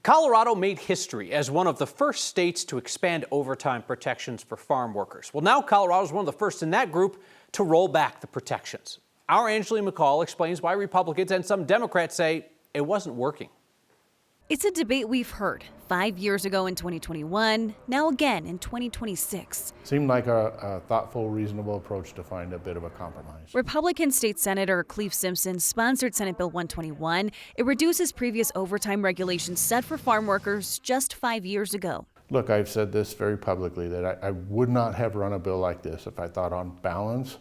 Colorado made history as one of the first states to expand overtime protections for farm workers. Well, now Colorado is one of the first in that group to roll back the protections. Our Angeline McCall explains why Republicans and some Democrats say it wasn't working. It's a debate we've heard 5 years ago in 2021, now again in 2026. Seemed like a thoughtful, reasonable approach to find a bit of a compromise. Republican State Senator Cleve Simpson sponsored Senate Bill 121. It reduces previous overtime regulations set for farm workers just 5 years ago. Look, I've said this very publicly, that I would not have run a bill like this if I thought on balance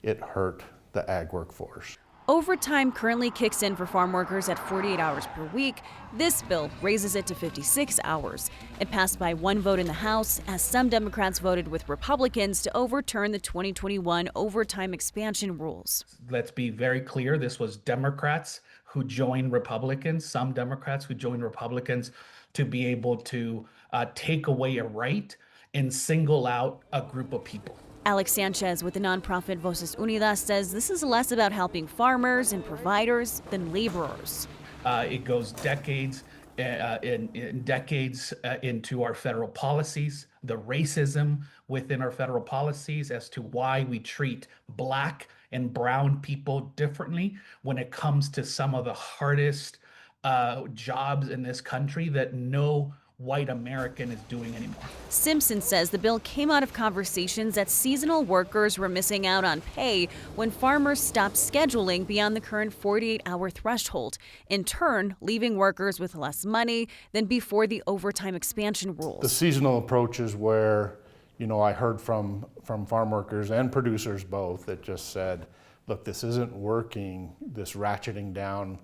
it hurt the ag workforce. Overtime currently kicks in for farm workers at 48 hours per week. This bill raises it to 56 hours. It passed by one vote in the House, as some Democrats voted with Republicans to overturn the 2021 overtime expansion rules. Let's be very clear, this was Democrats who joined Republicans, some Democrats who joined Republicans to be able to take away a right and single out a group of people. Alex Sanchez with the nonprofit Voces Unidas says this is less about helping farmers and providers than laborers. It goes decades into our federal policies, the racism within our federal policies as to why we treat Black and brown people differently when it comes to some of the hardest jobs in this country that no white American is doing anymore. Simpson says the bill came out of conversations that seasonal workers were missing out on pay when farmers stopped scheduling beyond the current 48-hour threshold, in turn leaving workers with less money than before the overtime expansion rules. The seasonal approach is where, I heard from farm workers and producers both that just said, look, this isn't working, this ratcheting down,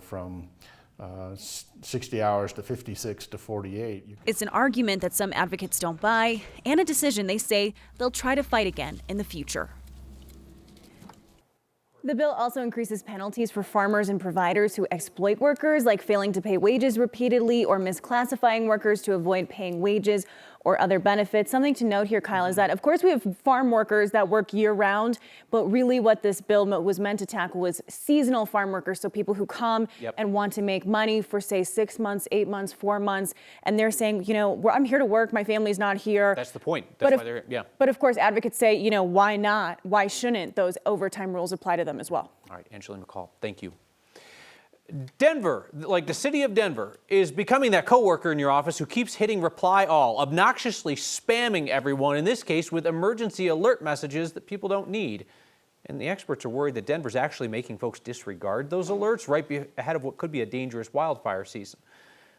from 60 hours to 56 to 48. It's an argument that some advocates don't buy, and a decision they say they'll try to fight again in the future. The bill also increases penalties for farmers and providers who exploit workers, like failing to pay wages repeatedly or misclassifying workers to avoid paying wages or other benefits. Something to note here, Kyle, is that, of course, we have farm workers that work year-round, but really what this bill was meant to tackle was seasonal farm workers, so people who come and want to make money for, say, 6 months, 8 months, 4 months, and they're saying, I'm here to work, my family's not here. That's the point. That's why they're, yeah. But of course, advocates say, why not? Why shouldn't those overtime rules apply to them as well? All right, Angeline McCall, thank you. Denver, like the city of Denver, is becoming that coworker in your office who keeps hitting reply all, obnoxiously spamming everyone, in this case with emergency alert messages that people don't need. And the experts are worried that Denver's actually making folks disregard those alerts right ahead of what could be a dangerous wildfire season.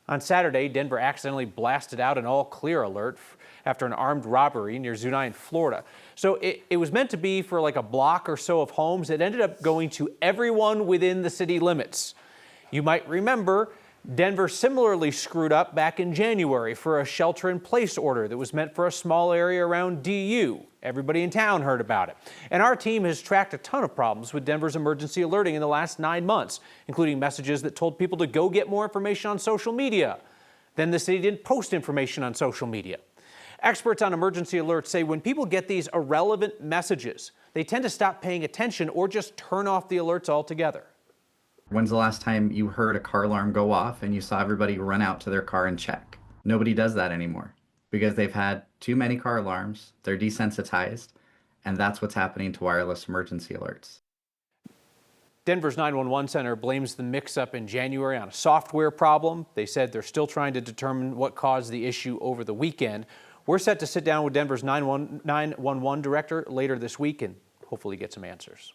On Saturday, Denver accidentally blasted out an all-clear alert after an armed robbery near Zunia, Florida. So it was meant to be for like a block or so of homes. It ended up going to everyone within the city limits. You might remember Denver similarly screwed up back in January for a shelter-in-place order that was meant for a small area around DU. Everybody in town heard about it. And our team has tracked a ton of problems with Denver's emergency alerting in the last 9 months, including messages that told people to go get more information on social media. Then the city didn't post information on social media. Experts on emergency alerts say when people get these irrelevant messages, they tend to stop paying attention or just turn off the alerts altogether. When's the last time you heard a car alarm go off and you saw everybody run out to their car and check? Nobody does that anymore because they've had too many car alarms, they're desensitized, and that's what's happening to wireless emergency alerts. Denver's 911 center blames the mix-up in January on a software problem. They said they're still trying to determine what caused the issue over the weekend. We're set to sit down with Denver's 911 director later this week and hopefully get some answers.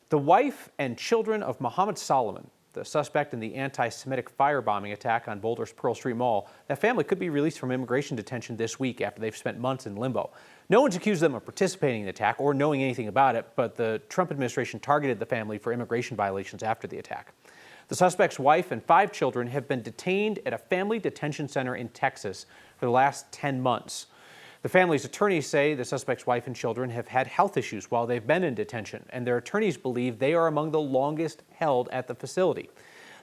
The wife and children of Mohammed Solomon, the suspect in the anti-Semitic firebombing attack on Boulder's Pearl Street Mall, that family could be released from immigration detention this week after they've spent months in limbo. No one's accused them of participating in the attack or knowing anything about it, but the Trump administration targeted the family for immigration violations after the attack. The suspect's wife and 5 children have been detained at a family detention center in Texas for the last 10 months. The family's attorneys say the suspect's wife and children have had health issues while they've been in detention, and their attorneys believe they are among the longest held at the facility.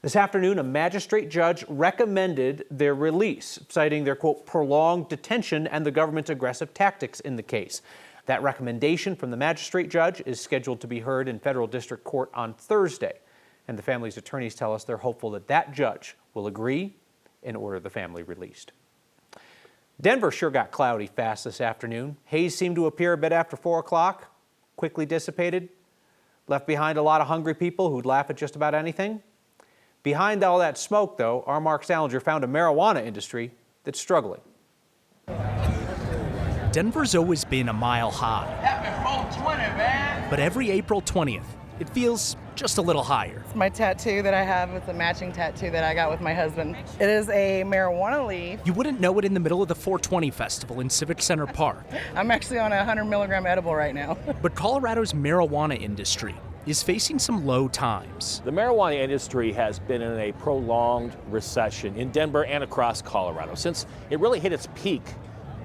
This afternoon, a magistrate judge recommended their release, citing their, quote, prolonged detention and the government's aggressive tactics in the case. That recommendation from the magistrate judge is scheduled to be heard in federal district court on Thursday. And the family's attorneys tell us they're hopeful that that judge will agree and order the family released. Denver sure got cloudy fast this afternoon. Haze seemed to appear a bit after 4 o'clock, quickly dissipated, left behind a lot of hungry people who'd laugh at just about anything. Behind all that smoke, though, our Mark Salinger found a marijuana industry that's struggling. Denver's always been a mile high. Happy 420, man. But every April 20th, it feels just a little higher. My tattoo that I have is a matching tattoo that I got with my husband. It is a marijuana leaf. You wouldn't know it in the middle of the 420 festival in Civic Center Park. I'm actually on a 100 milligram edible right now. But Colorado's marijuana industry is facing some low times. The marijuana industry has been in a prolonged recession in Denver and across Colorado since it really hit its peak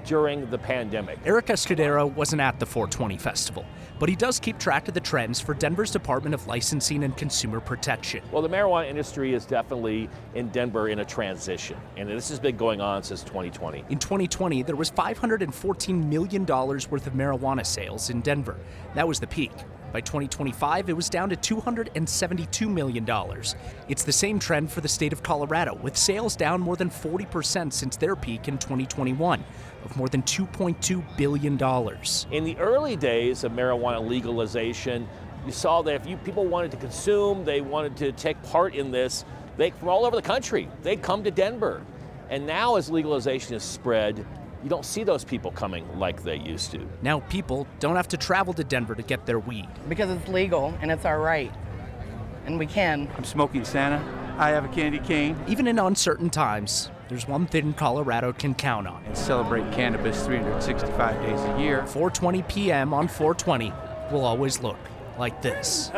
during the pandemic. Eric Escudero wasn't at the 420 festival, but he does keep track of the trends for Denver's Department of Licensing and Consumer Protection. Well, the marijuana industry is definitely in Denver in a transition, and this has been going on since 2020. In 2020, there was $514 million worth of marijuana sales in Denver. That was the peak. By 2025, it was down to $272 million. It's the same trend for the state of Colorado, with sales down more than 40% since their peak in 2021, of more than $2.2 billion. In the early days of marijuana legalization, you saw that if people wanted to consume, they wanted to take part in this, from all over the country, they'd come to Denver. And now as legalization is spread, you don't see those people coming like they used to. Now people don't have to travel to Denver to get their weed. Because it's legal and it's our right. And we can. I'm smoking Santa. I have a candy cane. Even in uncertain times, there's one thing Colorado can count on. And celebrate cannabis 365 days a year. 4:20 p.m. on 420 will always look like this.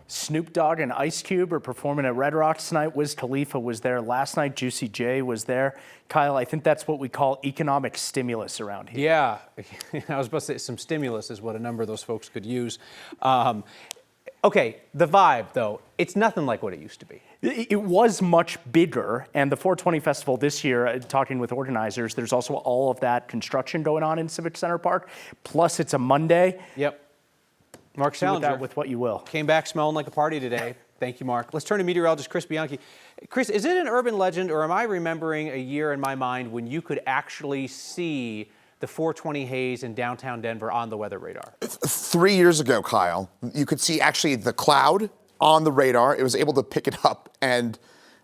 Snoop Dogg and Ice Cube are performing at Red Rocks tonight. Wiz Khalifa was there last night. Juicy J was there. Kyle, I think that's what we call economic stimulus around here. Yeah, I was about to say some stimulus is what a number of those folks could use. Okay, the vibe, though, it's nothing like what it used to be. It was much bigger, and the 420 Festival this year, talking with organizers, there's also all of that construction going on in Civic Center Park, plus it's a Monday. Yep. Mark Salinger, with what you will. Came back smelling like a party today. Thank you, Mark. Let's turn to meteorologist Chris Bianchi. Chris, is it an urban legend, or am I remembering a year in my mind when you could actually see the 420 haze in downtown Denver on the weather radar? 3 years ago, Kyle, you could see actually the cloud on the radar. It was able to pick it up. And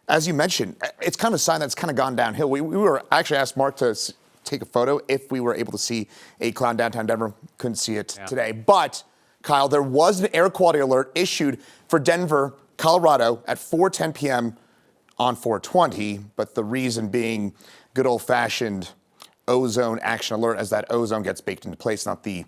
as you mentioned, it's kind of a sign that's kind of gone downhill. We were actually asked Mark to take a photo if we were able to see a cloud downtown Denver. Couldn't see it today. But Kyle, there was an air quality alert issued for Denver, Colorado at 4:10 p.m. on 420, but the reason being good old-fashioned ozone action alert as that ozone gets baked into place, not the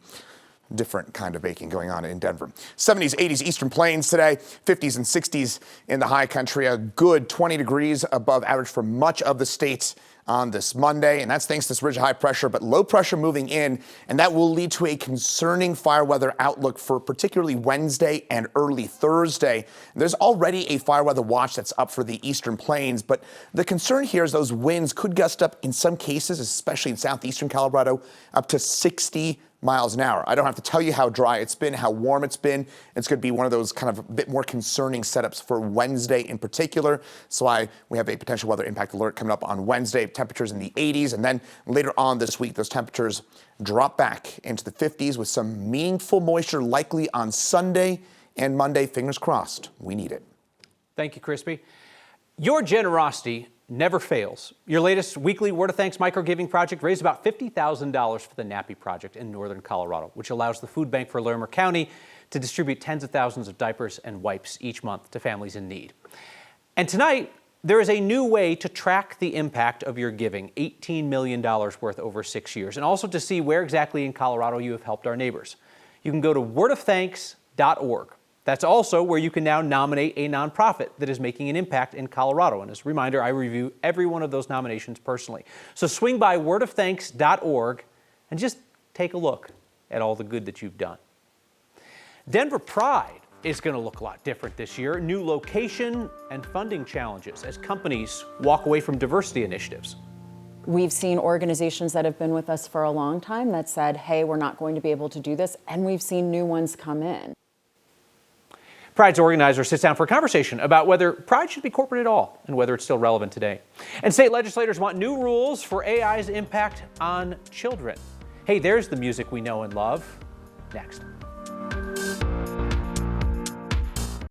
different kind of baking going on in Denver. 70s, 80s, Eastern Plains today, 50s and 60s in the high country, a good 20 degrees above average for much of the state on this Monday, and that's thanks to this ridge of high pressure, but low pressure moving in, and that will lead to a concerning fire weather outlook for particularly Wednesday and early Thursday. There's already a fire weather watch that's up for the Eastern Plains, but the concern here is those winds could gust up in some cases, especially in southeastern Colorado, up to 60 miles an hour. I don't have to tell you how dry it's been, how warm it's been. It's going to be one of those kind of a bit more concerning setups for Wednesday in particular. So we have a potential weather impact alert coming up on Wednesday, temperatures in the 80s. And then later on this week, those temperatures drop back into the 50s with some meaningful moisture likely on Sunday and Monday. Fingers crossed. We need it. Thank you, Crispy. Your generosity never fails. Your latest weekly Word of Thanks Microgiving project raised about $50,000 for the Nappy Project in northern Colorado, which allows the Food Bank for Larimer County to distribute tens of thousands of diapers and wipes each month to families in need. And tonight, there is a new way to track the impact of your giving, $18 million worth over 6 years, and also to see where exactly in Colorado you have helped our neighbors. You can go to wordofthanks.org. That's also where you can now nominate a nonprofit that is making an impact in Colorado. And as a reminder, I review every one of those nominations personally. So swing by wordofthanks.org and just take a look at all the good that you've done. Denver Pride is going to look a lot different this year. New location and funding challenges as companies walk away from diversity initiatives. We've seen organizations that have been with us for a long time that said, hey, we're not going to be able to do this. And we've seen new ones come in. Pride's organizer sits down for a conversation about whether Pride should be corporate at all and whether it's still relevant today. And state legislators want new rules for AI's impact on children. Hey, there's the music we know and love. Next.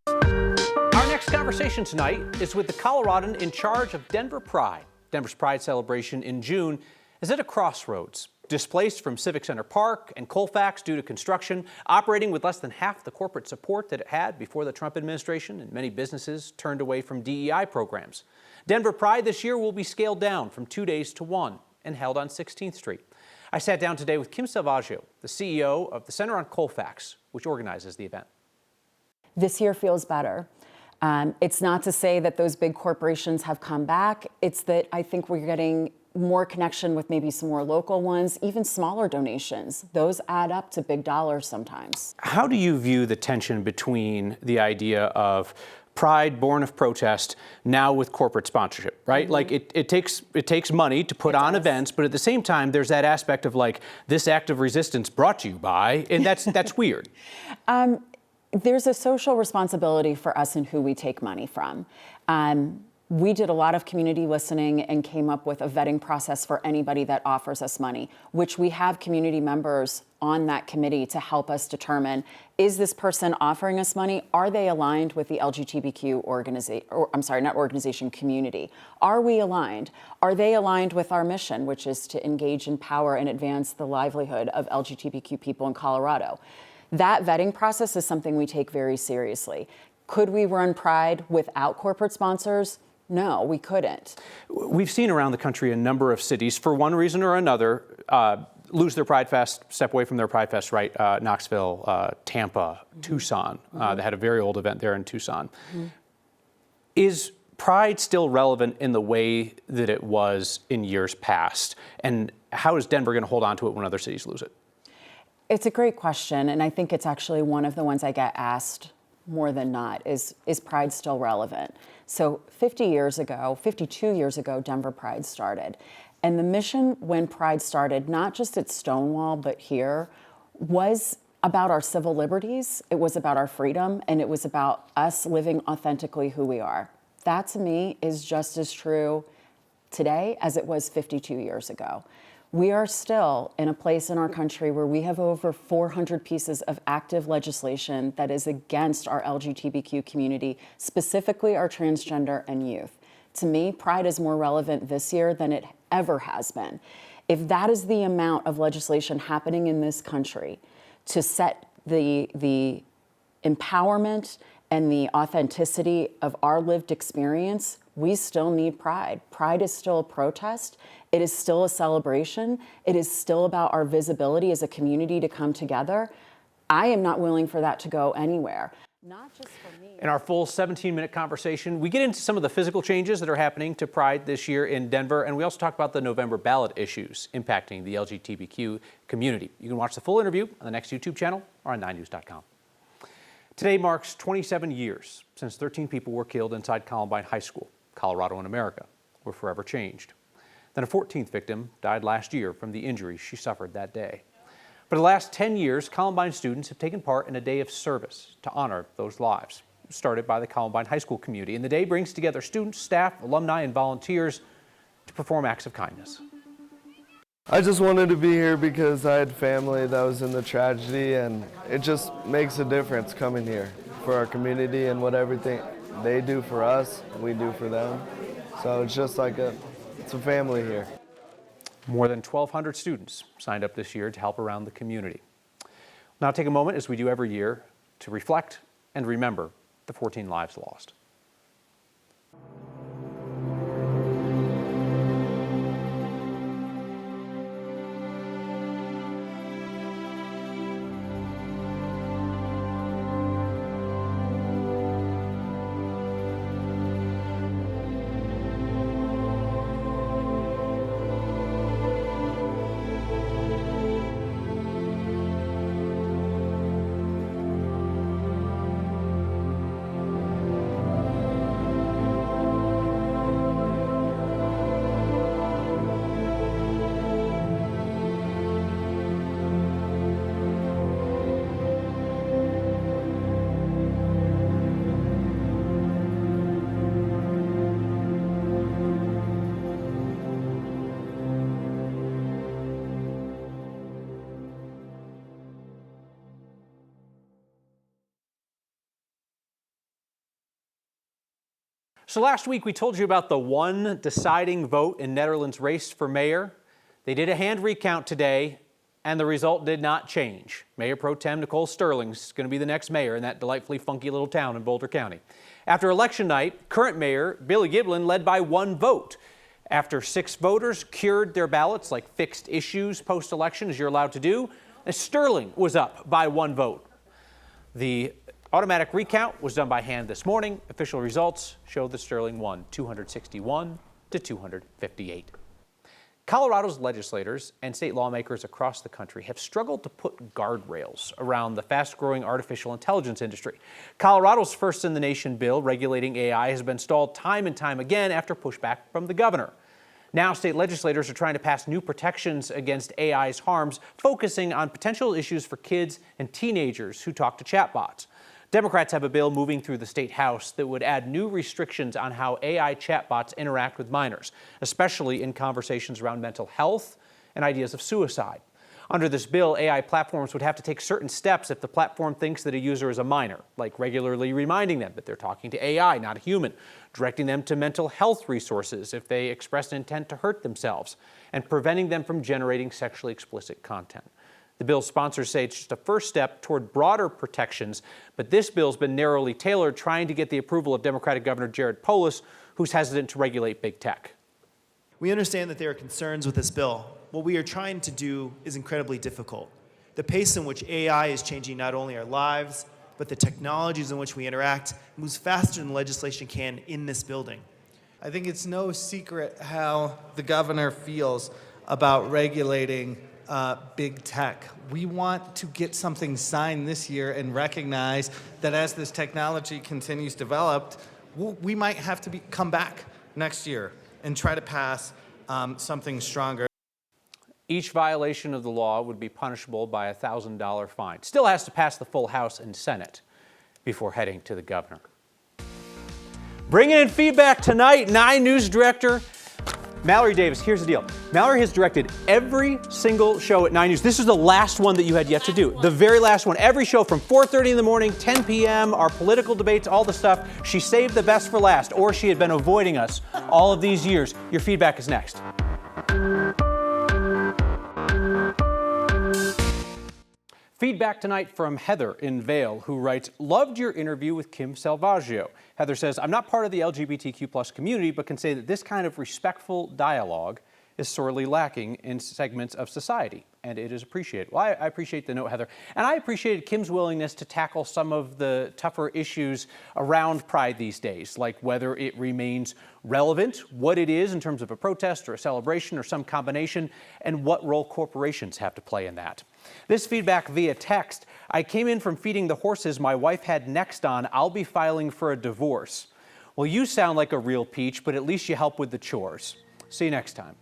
Our next conversation tonight is with the Coloradan in charge of Denver Pride. Denver's Pride celebration in June is at a crossroads. Displaced from Civic Center Park and Colfax due to construction, operating with less than half the corporate support that it had before the Trump administration, and many businesses turned away from DEI programs. Denver Pride this year will be scaled down from 2 days to 1 and held on 16th Street. I sat down today with Kim Salvaggio, the CEO of the Center on Colfax, which organizes the event. This year feels better. It's not to say that those big corporations have come back. It's that I think we're getting more connection with maybe some more local ones, even smaller donations. Those add up to big dollars sometimes. How do you view the tension between the idea of Pride born of protest now with corporate sponsorship, right? Like it takes money to put on events, but at the same time, there's that aspect of like this act of resistance brought to you by, and that's weird. There's a social responsibility for us in who we take money from. We did a lot of community listening and came up with a vetting process for anybody that offers us money, which we have community members on that committee to help us determine, is this person offering us money? Are they aligned with the LGBTQ community? Are we aligned? Are they aligned with our mission, which is to engage, empower, and advance the livelihood of LGBTQ people in Colorado? That vetting process is something we take very seriously. Could we run Pride without corporate sponsors? No, we couldn't. We've seen around the country a number of cities, for one reason or another, lose their Pride Fest, step away from their Pride Fest, right? Knoxville, Tampa, Tucson. They had a very old event there in Tucson. Is Pride still relevant in the way that it was in years past? And how is Denver going to hold on to it when other cities lose it? It's a great question, and I think it's actually one of the ones I get asked more than not, is Pride still relevant? So 52 years ago, Denver Pride started. And the mission when Pride started, not just at Stonewall, but here, was about our civil liberties, it was about our freedom, and it was about us living authentically who we are. That, to me, is just as true today as it was 52 years ago. We are still in a place in our country where we have over 400 pieces of active legislation that is against our LGBTQ community, specifically our transgender and youth. To me, Pride is more relevant this year than it ever has been. If that is the amount of legislation happening in this country to set the empowerment and the authenticity of our lived experience, we still need Pride. Pride is still a protest. It is still a celebration. It is still about our visibility as a community to come together. I am not willing for that to go anywhere. Not just for me. In our full 17-minute conversation, we get into some of the physical changes that are happening to Pride this year in Denver, and we also talk about the November ballot issues impacting the LGBTQ community. You can watch the full interview on the next YouTube channel or on 9news.com. Today marks 27 years since 13 people were killed inside Columbine High School. Colorado and America were forever changed. Then a 14th victim died last year from the injuries she suffered that day. For the last 10 years, Columbine students have taken part in a day of service to honor those lives, started by the Columbine High School community. And the day brings together students, staff, alumni, and volunteers to perform acts of kindness. I just wanted to be here because I had family that was in the tragedy, and it just makes a difference coming here for our community and what everything they do for us, we do for them. So it's just like it's a family here. More than 1,200 students signed up this year to help around the community. Now take a moment, as we do every year, to reflect and remember the 14 lives lost. So last week we told you about the one deciding vote in Netherlands' race for mayor. They did a hand recount today, and the result did not change. Mayor Pro Tem Nicole Sterling is going to be the next mayor in that delightfully funky little town in Boulder County. After election night, current mayor Billy Giblin led by one vote. After 6 voters cured their ballots, like fixed issues post-election, as you're allowed to do, and Sterling was up by 1 vote. The automatic recount was done by hand this morning. Official results show that Sterling won 261 to 258. Colorado's legislators and state lawmakers across the country have struggled to put guardrails around the fast-growing artificial intelligence industry. Colorado's first-in-the-nation bill regulating AI has been stalled time and time again after pushback from the governor. Now, state legislators are trying to pass new protections against AI's harms, focusing on potential issues for kids and teenagers who talk to chatbots. Democrats have a bill moving through the state house that would add new restrictions on how AI chatbots interact with minors, especially in conversations around mental health and ideas of suicide. Under this bill, AI platforms would have to take certain steps if the platform thinks that a user is a minor, like regularly reminding them that they're talking to AI, not a human, directing them to mental health resources if they express an intent to hurt themselves, and preventing them from generating sexually explicit content. The bill's sponsors say it's just a first step toward broader protections, but this bill's been narrowly tailored, trying to get the approval of Democratic Governor Jared Polis, who's hesitant to regulate big tech. We understand that there are concerns with this bill. What we are trying to do is incredibly difficult. The pace in which AI is changing not only our lives, but the technologies in which we interact moves faster than legislation can in this building. I think it's no secret how the governor feels about regulating big tech. We want to get something signed this year and recognize that as this technology continues developed, we might have to come back next year and try to pass something stronger. Each violation of the law would be punishable by a $1,000 fine. Still has to pass the full House and Senate before heading to the governor. Bringing in feedback tonight, 9 News Director Mallory Davis. Here's the deal. Mallory has directed every single show at 9 News. This is the last one that you had yet to do. The very last one. Every show from 4:30 in the morning, 10 p.m., our political debates, all the stuff. She saved the best for last, or she had been avoiding us all of these years. Your feedback is next. Feedback tonight from Heather in Vail, who writes, loved your interview with Kim Salvaggio. Heather says, I'm not part of the LGBTQ+ community, but can say that this kind of respectful dialogue is sorely lacking in segments of society, and it is appreciated. Well, I appreciate the note, Heather. And I appreciated Kim's willingness to tackle some of the tougher issues around Pride these days, like whether it remains relevant, what it is in terms of a protest or a celebration or some combination, and what role corporations have to play in that. This feedback via text. I came in from feeding the horses my wife had next on. I'll be filing for a divorce. Well, you sound like a real peach, but at least you help with the chores. See you next time.